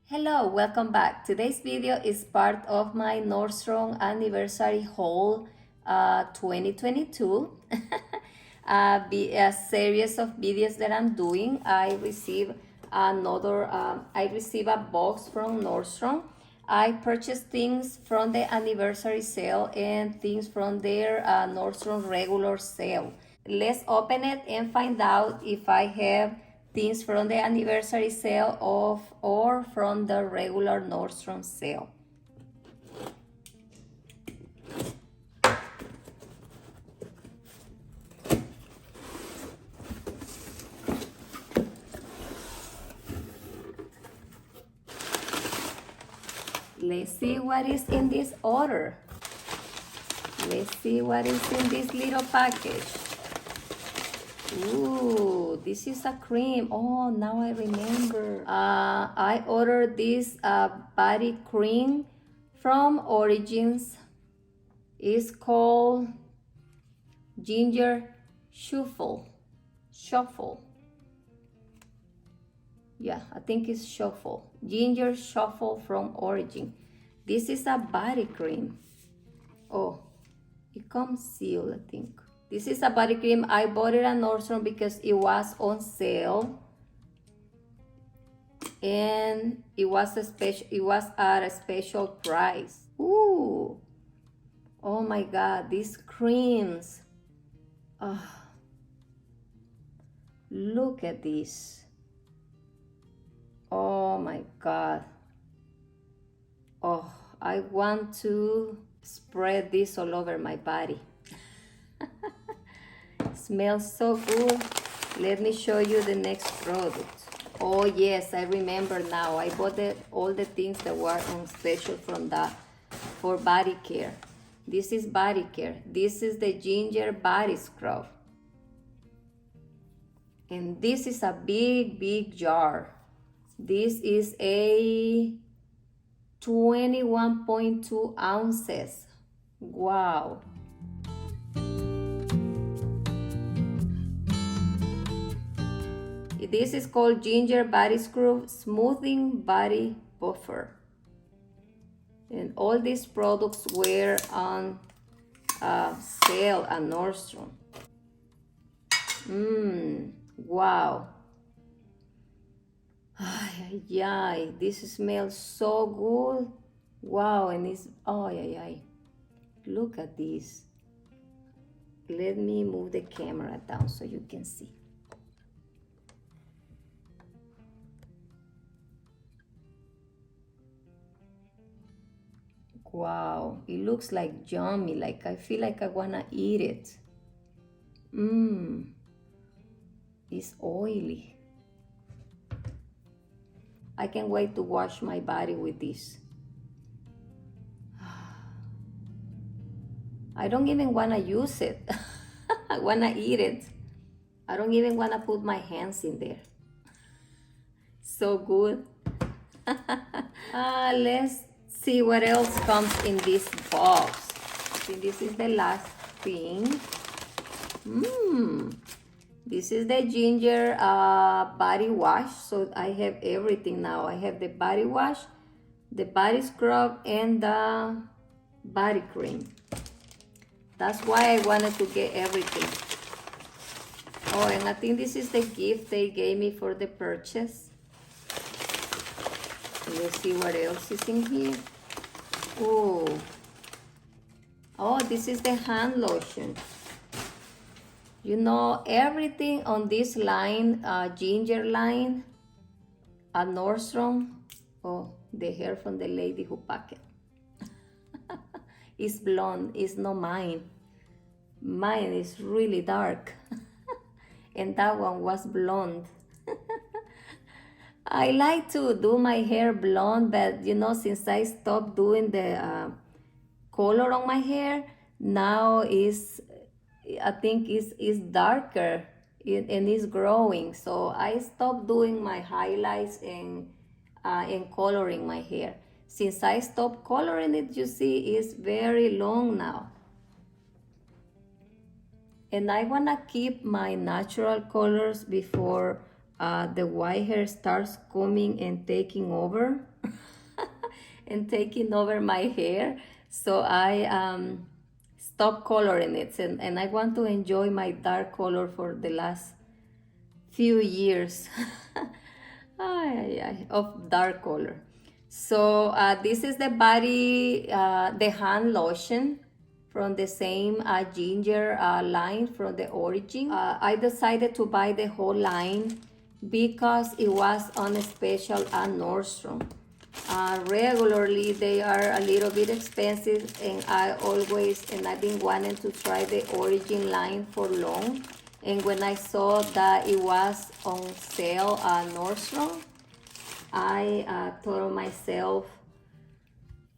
Hello, welcome back. Today's video is part of my Nordstrom anniversary haul 2022. A series of videos that I'm doing. I received a box from Nordstrom. I purchased things from the anniversary sale and things from their Nordstrom regular sale. Let's open it and find out if I have things from the anniversary sale or from the regular Nordstrom sale. Let's see what is in this order. Let's see what is in this little package. Ooh, this is a cream. Oh, now I remember. I ordered this body cream from Origins. It's called Ginger Shuffle. Yeah, I think it's Shuffle. Ginger Shuffle from Origin. This is a body cream. Oh, it comes sealed, I think. This is a body cream. I bought it at Nordstrom because it was on sale. And it was at a special price. Ooh. Oh my God, these creams. Look at this. Oh my God. Oh, I want to spread this all over my body. Smells so good. Let me show you the next product. Oh yes, I remember now. I bought all the things that were on special from that for body care. This is body care. This is the ginger body scrub. And this is a big jar. This is a 21.2 ounces. Wow. This is called Ginger Body Scrub Smoothing Body Buffer. And all these products were on sale at Nordstrom. Wow. Ay, this smells so good. Wow, and it's, look at this. Let me move the camera down so you can see. Wow, it looks like yummy, like I feel like I wanna eat it. It's oily. I can't wait to wash my body with this. I don't even wanna use it. I wanna eat it. I don't even wanna put my hands in there. So good. Let's see what else comes in this box. I think this is the last thing. This is the ginger body wash. So I have everything now. I have the body wash, the body scrub, and the body cream. That's why I wanted to get everything. Oh, and I think this is the gift they gave me for the purchase. Let's see what else is in here. Oh, this is the hand lotion. You know, everything on this line, ginger line at Nordstrom. Oh, the hair from the lady who packed it. It's blonde, it's not mine. Mine is really dark. And that one was blonde. I like to do my hair blonde, but you know, since I stopped doing the color on my hair, now I think it's darker and it's growing. So I stopped doing my highlights and coloring my hair. Since I stopped coloring it, you see, it's very long now. And I wanna keep my natural colors before the white hair starts coming and taking over. and taking over my hair. So I stopped coloring it, and I want to enjoy my dark color for the last few years of dark color. So this is the body, the hand lotion from the same ginger line from the origin. I decided to buy the whole line because it was on a special at Nordstrom. Regularly they are a little bit expensive, and I've been wanting to try the origin line for long. And when I saw that it was on sale at Nordstrom, I thought of myself,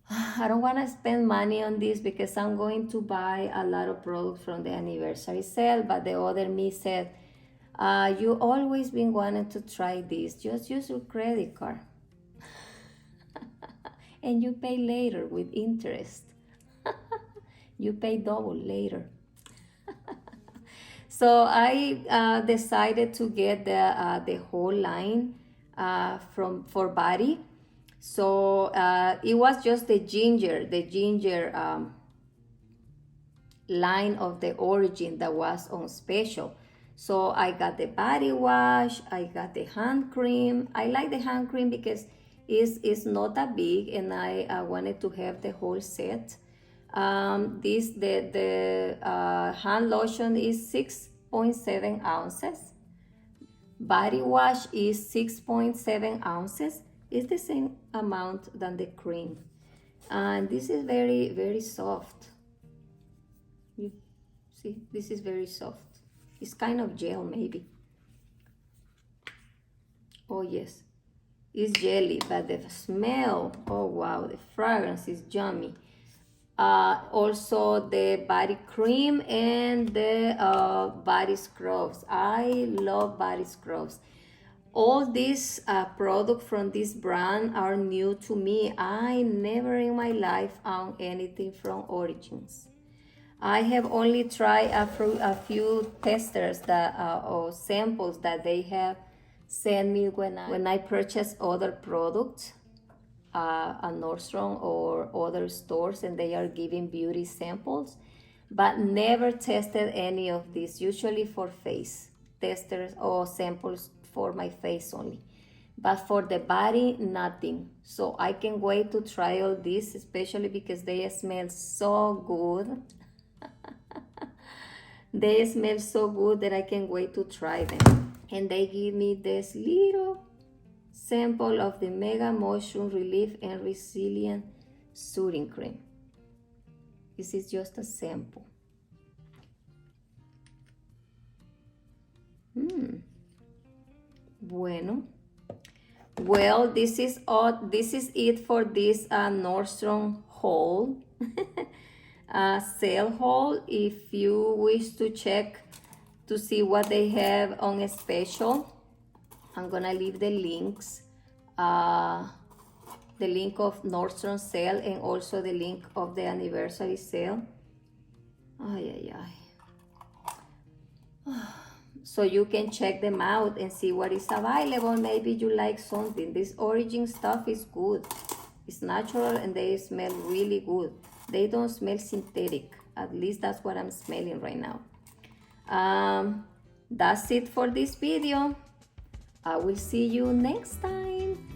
I don't want to spend money on this because I'm going to buy a lot of products from the anniversary sale. But the other me said, you always been wanting to try this. Just use your credit card. And you pay later with interest. You pay double later. So I decided to get the whole line for body. So it was just the ginger line of the origin that was on special. So I got the body wash, I got the hand cream. I like the hand cream because it's not that big, and I wanted to have the whole set. The hand lotion is 6.7 ounces. Body wash is 6.7 ounces. It's the same amount than the cream. And this is very, very soft. You see, this is very soft. It's kind of gel maybe. Oh yes, it's jelly, but the smell, oh wow, the fragrance is yummy. Also the body cream and the body scrubs. I love body scrubs. All these products from this brand are new to me. I never in my life owned anything from Origins. I have only tried a few testers or samples that they have sent me when I purchase other products at Nordstrom or other stores, and they are giving beauty samples, but never tested any of these, usually for face testers or samples for my face only. But for the body, nothing. So I can wait to try all this, especially because they smell so good. They smell so good that I can wait to try them. And they give me this little sample of the Mega Motion Relief and Resilient Soothing Cream. This is just a sample. Bueno. Well, this is it for this Nordstrom haul. Sale haul. If you wish to check to see what they have on a special, I'm gonna leave the links, the link of Nordstrom sale and also the link of the anniversary sale. So you can check them out and see what is available. Maybe you like something. This Origin stuff is good. It's natural and they smell really good. They don't smell synthetic. At least that's what I'm smelling right now. That's it for this video. I will see you next time.